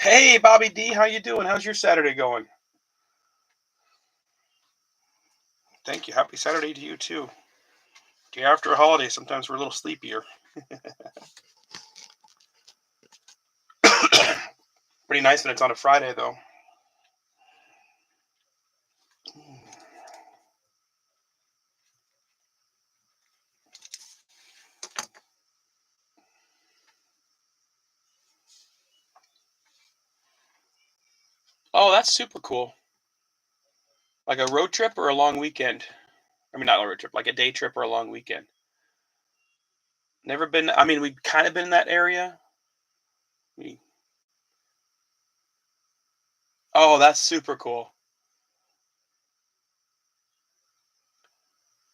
Hey, Bobby D, how you doing? How's your Saturday going? Thank you. Happy Saturday to you too. Day after a holiday, sometimes we're a little sleepier. Pretty nice when it's on a Friday, though. Oh, that's super cool. Like a road trip or a long weekend? I mean, not a road trip, like a day trip or a long weekend. Never been. I mean, we've kind of been in that area. We, oh, that's super cool.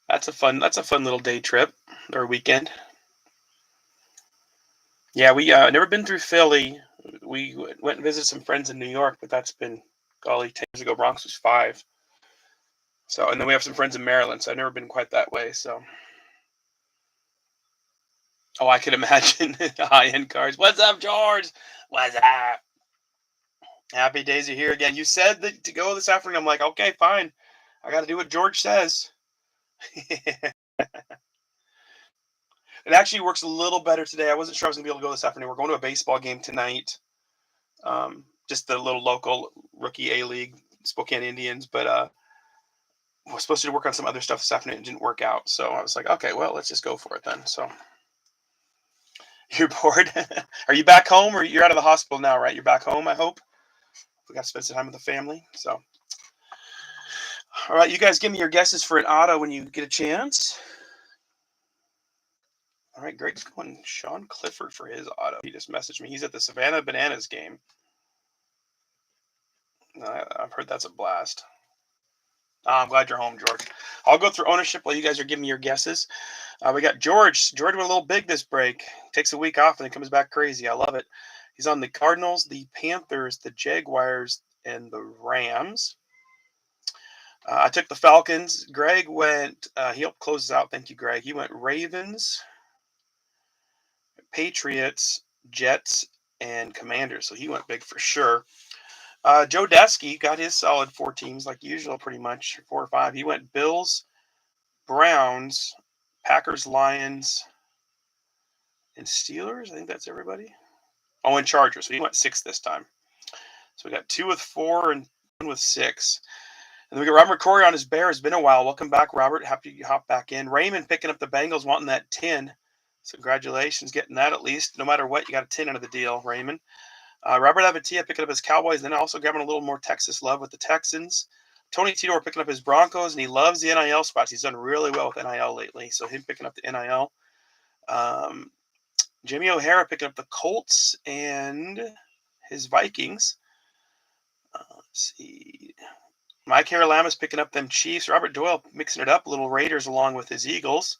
That's a fun little day trip or weekend. Yeah, we never been through Philly. We went and visited some friends in New York, but that's been golly 10 years ago. Bronx was 5. So, and then we have some friends in Maryland, so I've never been quite that way. So, oh, I can imagine high-end cars. What's up, George? What's up? Happy days are here again. You said that to go this afternoon. I'm like, okay, fine. I got to do what George says. It actually works a little better today. I wasn't sure I was gonna be able to go this afternoon. We're going to a baseball game tonight. Just the little local rookie A League Spokane Indians, but I was supposed to work on some other stuff this afternoon. It didn't work out, so I was like, okay, well, let's just go for it then. So you're bored? Are you back home, or you're out of the hospital now, right? You're back home, I hope. We got to spend some time with the family. So, all right, you guys give me your guesses for an auto when you get a chance. All right, Greg's going Sean Clifford for his auto. He just messaged me. He's at the Savannah Bananas game. I've heard that's a blast. I'm glad you're home, George. I'll go through ownership while you guys are giving me your guesses. We got George. George went a little big this break. Takes a week off and then comes back crazy. I love it. He's on the Cardinals, the Panthers, the Jaguars, and the Rams. I took the Falcons. Greg went, he helped close us out. Thank you, Greg. He went Ravens, Patriots, Jets, and Commanders. So he went big for sure. Joe Desky got his solid 4 teams like usual, pretty much 4 or 5. He went Bills, Browns, Packers, Lions, and Steelers. I think that's everybody. Oh, and Chargers. So he went 6 this time. So we got 2 with 4 and 1 with 6. And then we got Robert Corey on his Bears. Been a while. Welcome back, Robert. Happy you hop back in. Raymond picking up the Bengals, wanting that 10. So congratulations, getting that at least. No matter what, you got a 10 out of the deal, Raymond. Robert Avatia picking up his Cowboys, then also grabbing a little more Texas love with the Texans. Tony Tidor picking up his Broncos, and he loves the NIL spots. He's done really well with NIL lately, so him picking up the NIL. Jimmy O'Hara picking up the Colts and his Vikings. Let's see. Mike Haralama's picking up them Chiefs. Robert Doyle mixing it up, little Raiders along with his Eagles.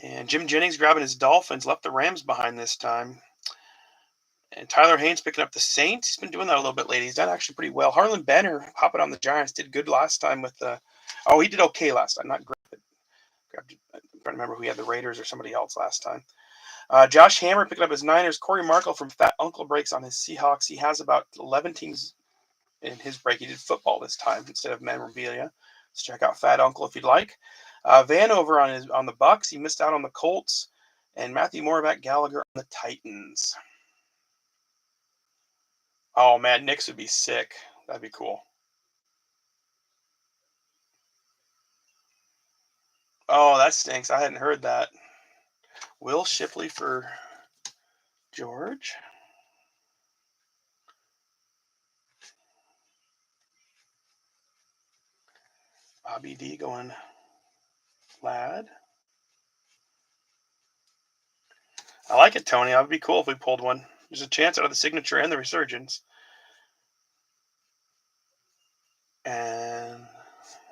And Jim Jennings grabbing his Dolphins, left the Rams behind this time. And Tyler Haynes picking up the Saints. He's been doing that a little bit lately. He's done actually pretty well. Harlan Banner hopping on the Giants. Did good last time with the. Oh, he did okay last time. Not great. But I'm trying to remember who he had, the Raiders or somebody else last time. Josh Hammer picking up his Niners. Corey Markle from Fat Uncle breaks on his Seahawks. He has about 11 teams in his break. He did football this time instead of memorabilia. Let's check out Fat Uncle if you'd like. Vanover on the Bucks. He missed out on the Colts. And Matthew Moravec Gallagher on the Titans. Oh man, Knicks would be sick. That'd be cool. Oh, that stinks. I hadn't heard that. Will Shipley for George. Bobby D going Lad. I like it, Tony. That would be cool if we pulled one. There's a chance out of the signature and the resurgence. And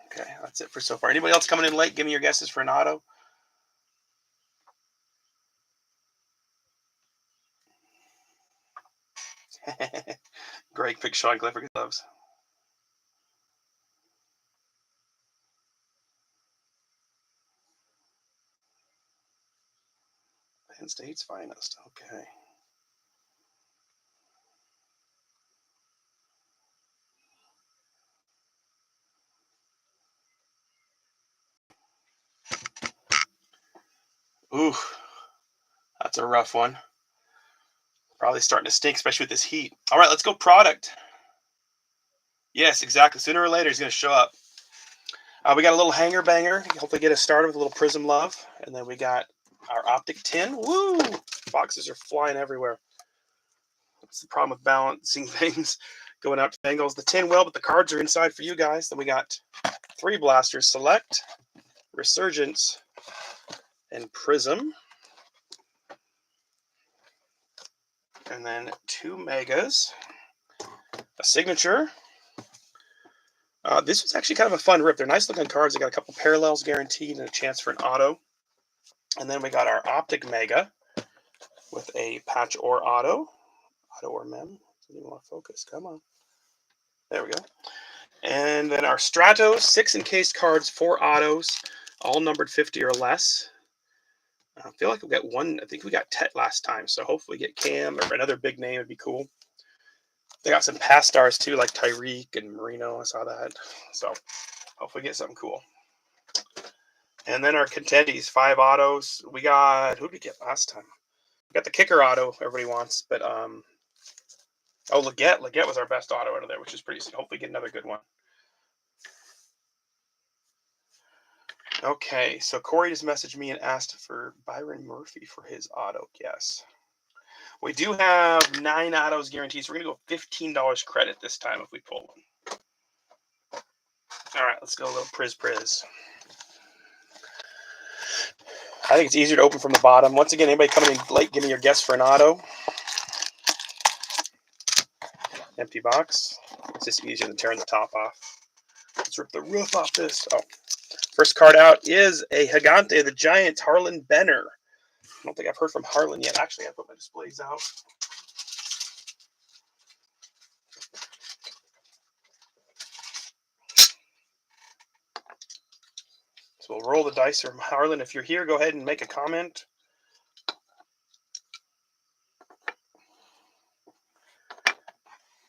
okay, that's it for so far. Anybody else coming in late? Give me your guesses for an auto. Greg picked Sean Clifford gloves. Penn State's finest. Okay. Ooh, that's a rough one. Probably starting to stink, especially with this heat. All right, let's go product. Yes, exactly. Sooner or later, he's going to show up. We got a little hanger banger. Hopefully get us started with a little Prism Love. And then we got our Optic tin. Woo! Boxes are flying everywhere. That's the problem with balancing things. Going out to Bengals. The tin will, but the cards are inside for you guys. Then we got 3 blasters. Select, Resurgence, and Prism. And then 2 megas. A signature. This was actually kind of a fun rip. They're nice looking cards. They got a couple parallels guaranteed and a chance for an auto. And then we got our Optic Mega with a patch or auto. Auto or mem. Doesn't even want to focus. Come on. There we go. And then our Stratos, 6 encased cards, 4 autos, all numbered 50 or less. I feel like we got one. I think we got Tet last time, so hopefully we get Cam or another big name would be cool. They got some past stars too, like Tyreek and Marino. I saw that. So hopefully get something cool. And then our contendies, 5 autos. We got, who did we get last time? We got the kicker auto everybody wants, but oh, Leggett was our best auto out of there, which is pretty sick. Hopefully get another good one. Okay, so Corey just messaged me and asked for Byron Murphy for his auto. Yes. We do have 9 autos guaranteed, so we're going to go $15 credit this time if we pull one. All right, let's go a little Priz. I think it's easier to open from the bottom. Once again, anybody coming in late, give me your guess for an auto. Empty box. It's just easier than tearing the top off. Let's rip the roof off this. Oh, first card out is a Gigante, the Giants, Harlan Benner. I don't think I've heard from Harlan yet. Actually, I put my displays out. So we'll roll the dice. Or Harlan, if you're here, go ahead and make a comment.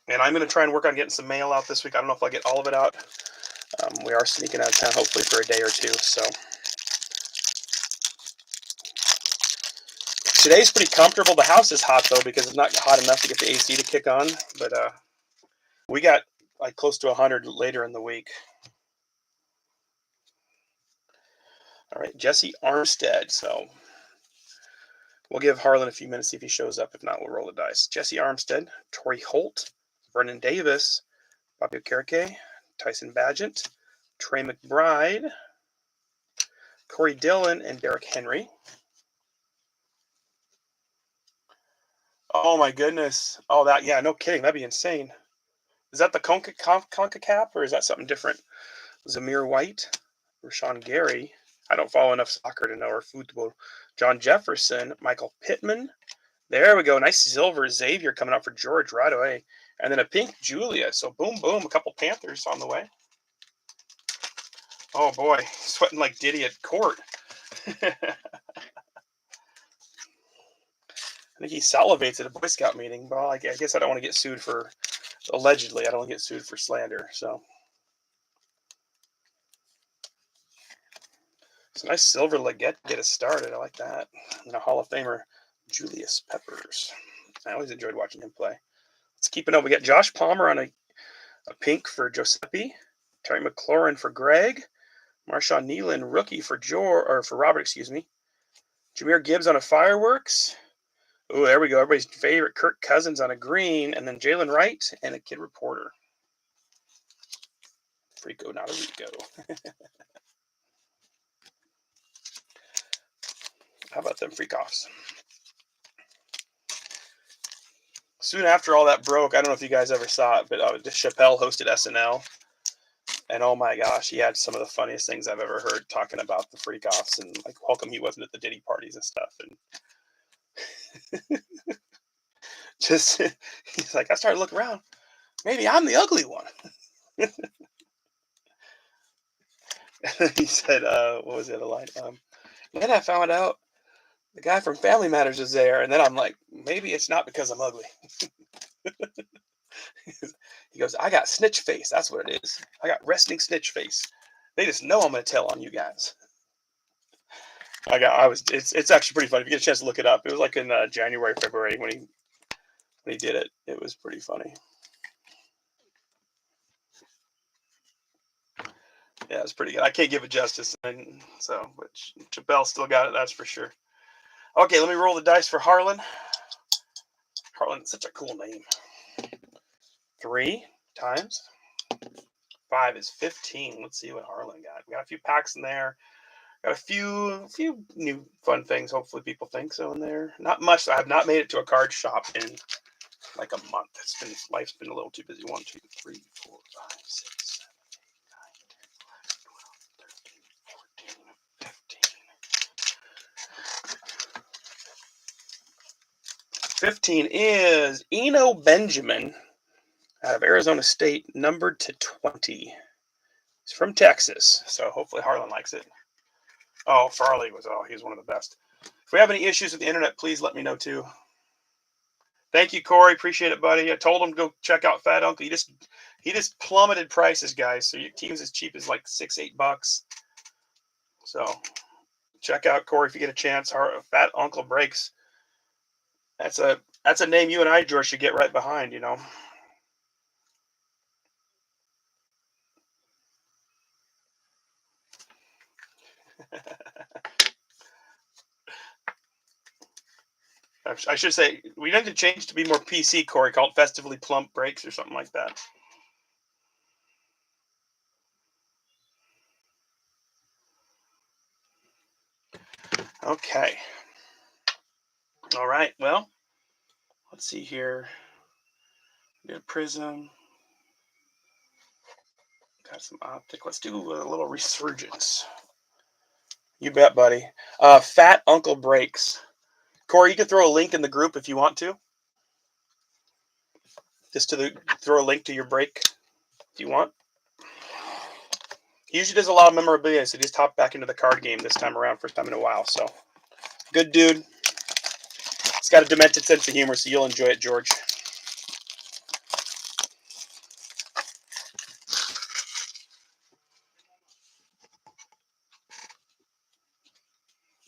And I'm going to try and work on getting some mail out this week. I don't know if I'll get all of it out. We are sneaking out of town, hopefully, for a day or two. So today's pretty comfortable. The house is hot, though, because it's not hot enough to get the AC to kick on. But we got like close to 100 later in the week. All right, Jesse Armstead. So we'll give Harlan a few minutes, see if he shows up. If not, we'll roll the dice. Jesse Armstead, Torrey Holt, Brennan Davis, Bobby Okereke, Tyson Badgett, Trey McBride, Corey Dillon, and Derrick Henry. Oh, my goodness. Oh, that, yeah, no kidding. That'd be insane. Is that the CONCACAF, or is that something different? Zamir White, Rashawn Gary. I don't follow enough soccer to know, or football. John Jefferson, Michael Pittman. There we go. Nice silver Xavier coming up for George right away. And then a pink Julia. So boom, boom. A couple Panthers on the way. Oh, boy. Sweating like Diddy at court. I think he salivates at a Boy Scout meeting. Well, I guess I don't want to get sued for, allegedly, I don't want to get sued for slander. So it's a nice silver Leggett to get us started. I like that. And a Hall of Famer, Julius Peppers. I always enjoyed watching him play. Let's keep it up. We got Josh Palmer on a pink for Giuseppe, Terry McLaurin for Greg, Marshawn Nealon rookie for Robert, excuse me. Jahmyr Gibbs on a fireworks. Oh, there we go. Everybody's favorite Kirk Cousins on a green, and then Jalen Wright and a kid reporter. Frico, not a Rico. How about them freak offs? Soon after all that broke, I don't know if you guys ever saw it, but Chappelle hosted SNL. And oh my gosh, he had some of the funniest things I've ever heard talking about the freak offs and like how come he wasn't at the Diddy parties and stuff. And just he's like, I started looking around. Maybe I'm the ugly one. He said, what was the other line? Then I found out the guy from Family Matters is there, and then I'm like, maybe it's not because I'm ugly. He goes, I got snitch face. That's what it is. I got resting snitch face. They just know I'm going to tell on you guys. It's actually pretty funny. If you get a chance to look it up, it was like in January, February when he did it. It was pretty funny. Yeah, it's pretty good. I can't give it justice, but Chappelle still got it. That's for sure. Okay, let me roll the dice for Harlan. Harlan's such a cool name. 3 times 5 is 15. Let's see what Harlan got. We got a few packs in there. Got a few new fun things. Hopefully people think so in there. Not much. I have not made it to a card shop in like a month. Life's been a little too busy. 1, 2, 3, 4, 5, 6, 7, 8, 9, 10, 11, 12, 13, 14, 15. 15 is Eno Benjamin out of Arizona State, numbered to 20. He's from Texas, so hopefully Harlan likes it. Oh, Farley he's one of the best. If we have any issues with the internet, please let me know too. Thank you, Corey. Appreciate it, buddy. I told him to go check out Fat Uncle. He just plummeted prices, guys. So your team's as cheap as like $6-8. So check out Corey if you get a chance. Fat Uncle Breaks. That's a name you and I, George, should get right behind. I should say we need to change to be more PC, Corey. Call it Festively Plump Breaks or something like that. Okay. All right. Well, let's see here. Get a prism. Got some optic. Let's do a little resurgence. You bet, buddy. Fat Uncle Breaks. Corey, you can throw a link in the group if you want to. Just throw a link to your break if you want. He usually does a lot of memorabilia, so he just hopped back into the card game this time around, first time in a while. So, good dude. He's got a demented sense of humor, so you'll enjoy it, George.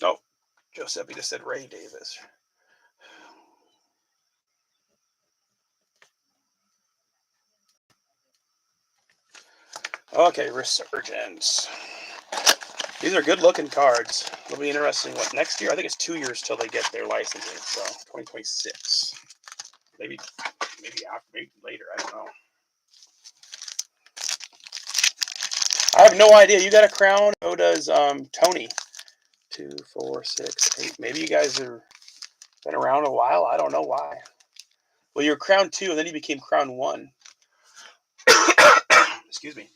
Oh, Giuseppe just said Ray Davis. Okay, Resurgence. These are good-looking cards. It'll be interesting. What next year? I think it's 2 years till they get their licensing. So 2026. Maybe after, maybe later. I don't know. I have no idea. You got a crown? So does Tony. 2, 4, 6, 8. Maybe you guys have been around a while. I don't know why. Well, you're crown 2, and then you became crown 1. Excuse me.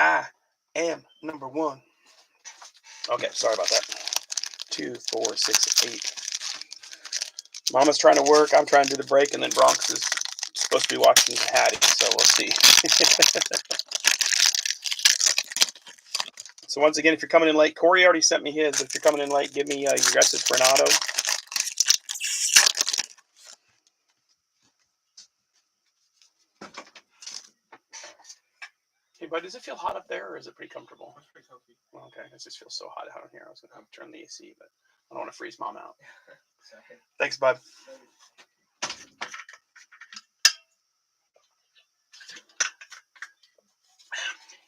I am number 1. Okay, sorry about that. 2, 4, 6, 8. Mama's trying to work. I'm trying to do the break, and then Bronx is supposed to be watching Hattie, so we'll see. So once again, if you're coming in late, Corey already sent me his. If you're coming in late, give me your guesses for an auto. Hey, bud, does it feel hot up there, or is it pretty comfortable? It's pretty comfy. Okay, it just feels so hot out here. I was going to have to turn the AC, but I don't want to freeze Mom out. Thanks, bud.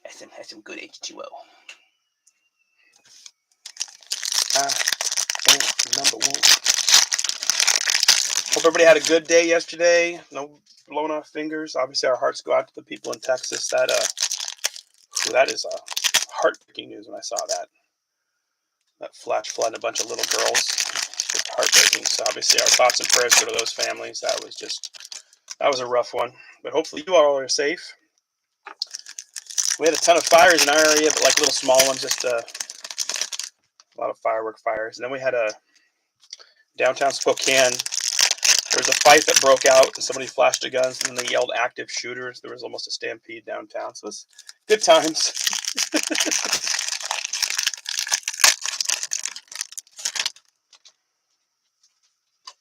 That's some good H2O. Number 1. Hope everybody had a good day yesterday. No blown off fingers. Obviously, our hearts go out to the people in Texas. That is heartbreaking news when I saw that. That flash flood and a bunch of little girls. Just heartbreaking. So obviously, our thoughts and prayers go to those families. That was a rough one. But hopefully, you all are safe. We had a ton of fires in our area, but like little small ones, just a lot of firework fires. And then we had a downtown Spokane. There was a fight that broke out, and somebody flashed a gun, and then they yelled active shooters. There was almost a stampede downtown. So it was good times.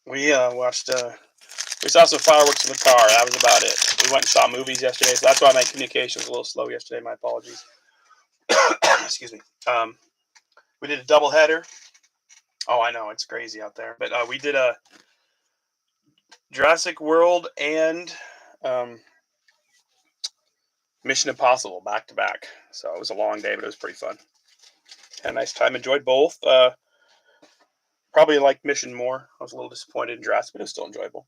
We watched. We saw some fireworks in the car. That was about it. We went and saw movies yesterday, so that's why my communication was a little slow yesterday. My apologies. Excuse me. We did a doubleheader. Oh, I know, it's crazy out there. But we did a Jurassic World and Mission Impossible back to back. So it was a long day, but it was pretty fun. Had a nice time. Enjoyed both. Probably liked Mission more. I was a little disappointed in Jurassic, but it was still enjoyable.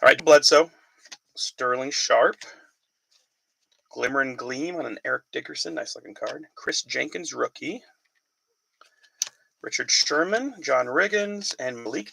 All right, Bledsoe. Sterling Sharp. Glimmer and Gleam on an Eric Dickerson. Nice looking card. Chris Jenkins, rookie. Richard Sherman, John Riggins, and Malik